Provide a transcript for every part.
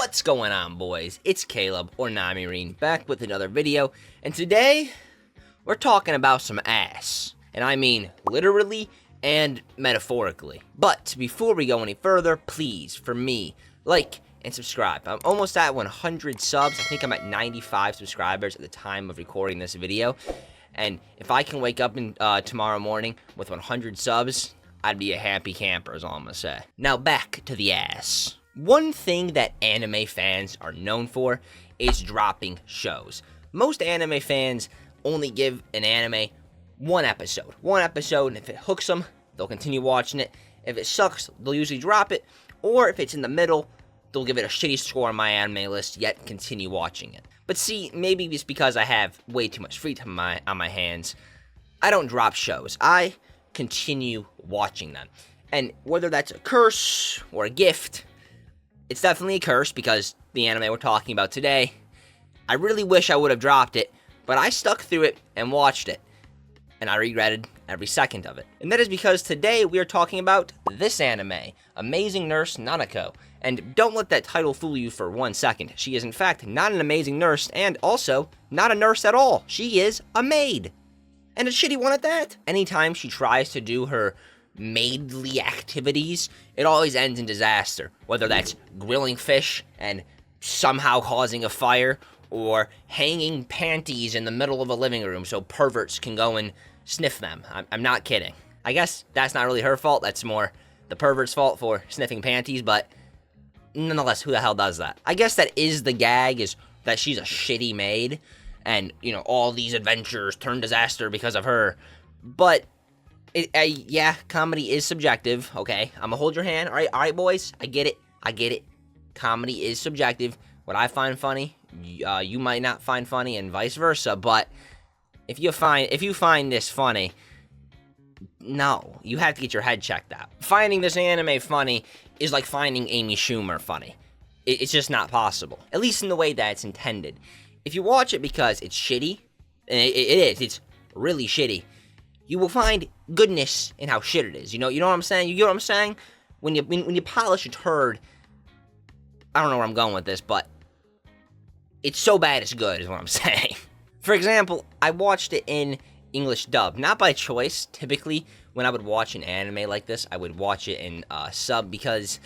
What's going on, boys? It's Caleb, or Namirine, back with another video, and today, we're talking about some ass. And I mean literally and metaphorically. But before we go any further, please, for me, like and subscribe. I'm almost at 100 subs. I think I'm at 95 subscribers at the time of recording this video. And if I can wake up tomorrow morning with 100 subs, I'd be a happy camper, is all I'm gonna say. Now back to the ass. One thing that anime fans are known for is dropping shows. Most anime fans only give an anime one episode, and if it hooks them, they'll continue watching it. If it sucks, they'll usually drop it, or if it's in the middle, they'll give it a shitty score on my anime list, yet continue watching it. But see, maybe it's because I have way too much free time on my hands. I don't drop shows. I continue watching them. And whether that's a curse or a gift, it's definitely a curse because the anime we're talking about today, I really wish I would have dropped it, but I stuck through it and watched it, and I regretted every second of it. And that is because today we are talking about this anime, Amazing Nurse Nanako. And don't let that title fool you for 1 second. She is in fact not an amazing nurse, and also not a nurse at all. She is a maid. And a shitty one at that. Anytime she tries to do her maidly activities, it always ends in disaster. Whether that's grilling fish and somehow causing a fire, or hanging panties in the middle of a living room so perverts can go and sniff them. I'm not kidding. I guess that's not really her fault. That's more the pervert's fault for sniffing panties, but nonetheless, who the hell does that? I guess that is the gag, is that she's a shitty maid, and, you know, all these adventures turn disaster because of her. But yeah, comedy is subjective, okay? I'm gonna hold your hand, alright, boys? I get it. Comedy is subjective. What I find funny, you might not find funny, and vice versa, but if you find this funny, no, you have to get your head checked out. Finding this anime funny is like finding Amy Schumer funny. It's just not possible, at least in the way that it's intended. If you watch it because it's shitty, and it's really shitty, you will find goodness in how shit it is. You know what I'm saying? You get what I'm saying? When you polish a turd, I don't know where I'm going with this, but it's so bad it's good, is what I'm saying. For example, I watched it in English dub, not by choice. Typically, when I would watch an anime like this, I would watch it in sub, because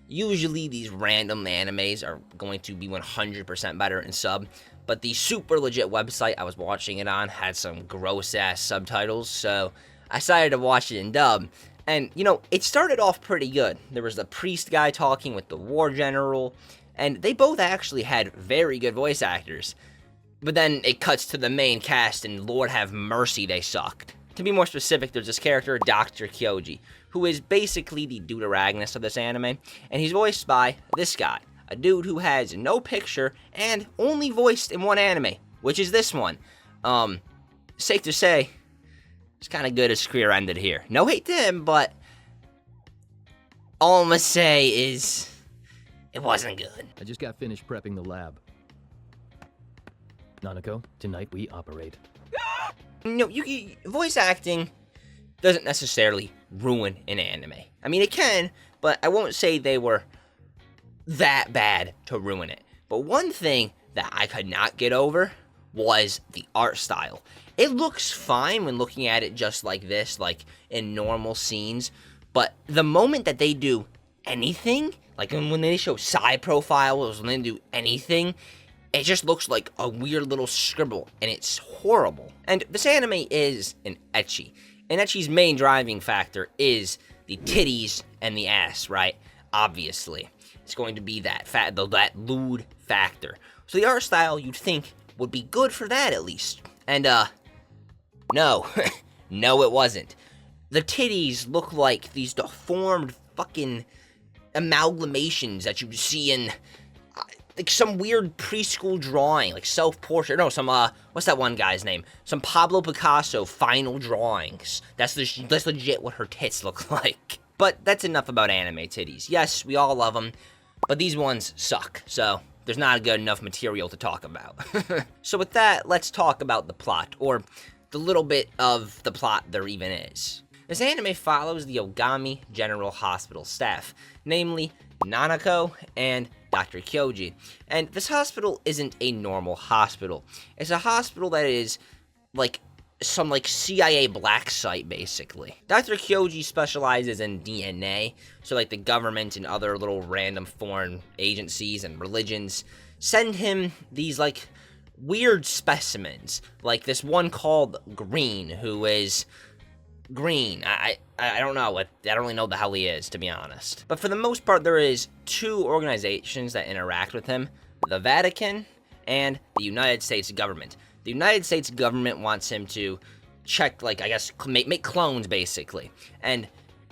usually these random animes are going to be 100% better in sub. But the super legit website I was watching it on had some gross-ass subtitles, so I decided to watch it in dub. And, you know, it started off pretty good. There was the priest guy talking with the war general, and they both actually had very good voice actors. But then it cuts to the main cast, and Lord have mercy, they sucked. To be more specific, there's this character, Dr. Kyoji, who is basically the Deuteragonist of this anime, and he's voiced by this guy. A dude who has no picture and only voiced in one anime, which is this one. Safe to say, it's kind of good his career ended here. No hate to him, but all I'm gonna say is it wasn't good. I just got finished prepping the lab. Nanako, tonight we operate. No, voice acting doesn't necessarily ruin an anime. I mean, it can, but I won't say they were that bad to ruin it. But one thing that I could not get over was the art style. It looks fine when looking at it just like this, like in normal scenes, but the moment that they do anything, like when they show side profiles, when they do anything, it just looks like a weird little scribble, and it's horrible. And this anime is an ecchi. And ecchi's main driving factor is the titties and the ass, right? Obviously. It's going to be that lewd factor. So the art style, you'd think, would be good for that at least. And, no. No, it wasn't. The titties look like these deformed fucking amalgamations that you see in, like, some weird preschool drawing, like self-portrait. No, what's that one guy's name? Some Pablo Picasso final drawings. That's legit what her tits look like. But that's enough about anime titties. Yes, we all love them, but these ones suck, so there's not good enough material to talk about. So with that, let's talk about the plot, or the little bit of the plot there even is. This anime follows the Ogami General Hospital staff, namely Nanako and Dr. Kyoji. And this hospital isn't a normal hospital. It's a hospital that is like some like CIA black site, basically. Dr. Kyoji specializes in DNA, so like the government and other little random foreign agencies and religions send him these like weird specimens, like this one called Green, who is green. I don't know what, I don't really know the hell he is, to be honest. But for the most part, there is two organizations that interact with him: the Vatican and the United States government. The United States government wants him to check, like, I guess, make clones, basically. And,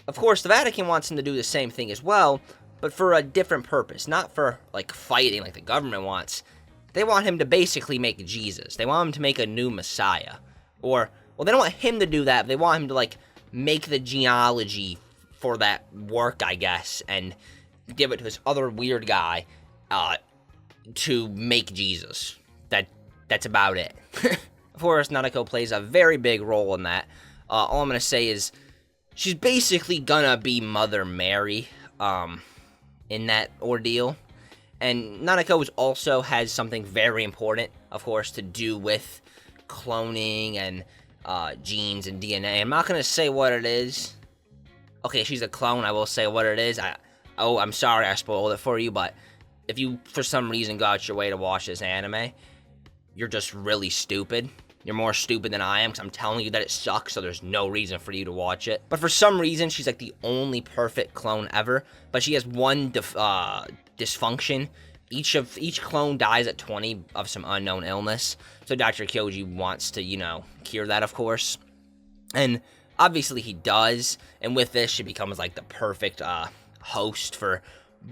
of course, the Vatican wants him to do the same thing as well, but for a different purpose. Not for, like, fighting like the government wants. They want him to basically make Jesus. They want him to make a new Messiah. Or, well, they don't want him to do that, but they want him to, like, make the genealogy for that work, I guess, and give it to this other weird guy to make Jesus. That's about it. Of course, Nanako plays a very big role in that. All I'm going to say is she's basically gonna be Mother Mary in that ordeal. And Nanako also has something very important, of course, to do with cloning and genes and DNA. I'm not going to say what it is. Okay, she's a clone. I will say what it is. I'm sorry I spoiled it for you, but if you, for some reason, go out your way to watch this anime, you're just really stupid. You're more stupid than I am, because I'm telling you that it sucks, so there's no reason for you to watch it. But for some reason, she's like the only perfect clone ever, but she has one dysfunction. Each clone dies at 20 of some unknown illness, so Dr. Kyoji wants to, cure that, of course. And obviously he does, and with this, she becomes like the perfect host for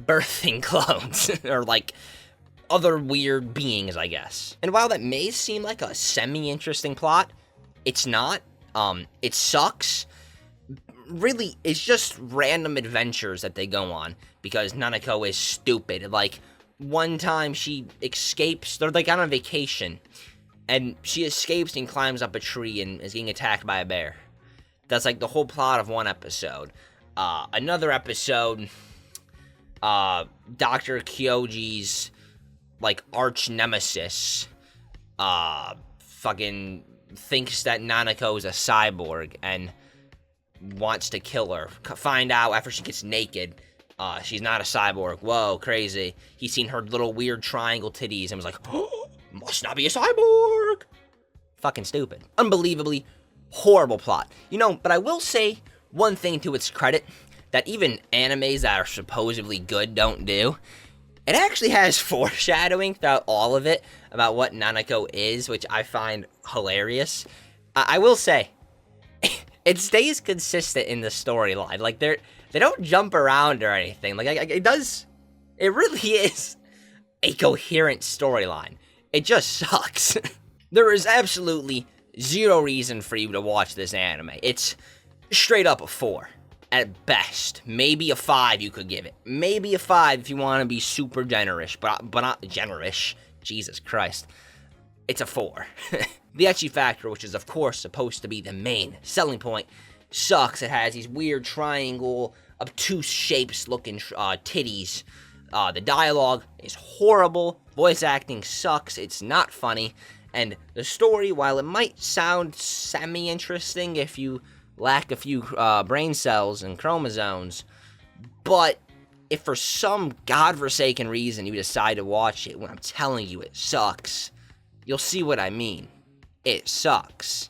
birthing clones, or like other weird beings, I guess. And while that may seem like a semi-interesting plot, it's not. It sucks. Really, it's just random adventures that they go on, because Nanako is stupid. Like, one time she escapes, they're like on a vacation, and she escapes and climbs up a tree and is getting attacked by a bear. That's like the whole plot of one episode. Another episode, Dr. Kyoji's like arch nemesis fucking thinks that Nanako is a cyborg and wants to kill her. Find out after she gets naked, she's not a cyborg. Whoa, crazy. He's seen her little weird triangle titties and was like, oh, must not be a cyborg. Fucking stupid. Unbelievably horrible plot. But I will say one thing to its credit that even animes that are supposedly good don't do. It actually has foreshadowing throughout all of it about what Nanako is, which I find hilarious. I will say, it stays consistent in the storyline. Like, they don't jump around or anything. Like, it really is a coherent storyline. It just sucks. There is absolutely zero reason for you to watch this anime. It's straight up a 4. At best. Maybe a 5 you could give it. Maybe a 5 if you want to be super generous, but not generous. Jesus Christ. It's a 4. The ecchi factor, which is of course supposed to be the main selling point, sucks. It has these weird triangle, obtuse shapes looking titties. The dialogue is horrible. Voice acting sucks. It's not funny. And the story, while it might sound semi-interesting if you lack a few brain cells and chromosomes, but if for some godforsaken reason you decide to watch it, when I'm telling you it sucks, you'll see what I mean. It sucks.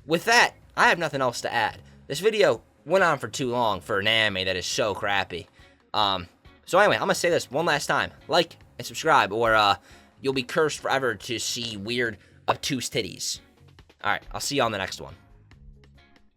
With that, I have nothing else to add. This video went on for too long for an anime that is so crappy. So anyway, I'm gonna say this one last time. Like and subscribe, or you'll be cursed forever to see weird, obtuse titties. Alright, I'll see you on the next one.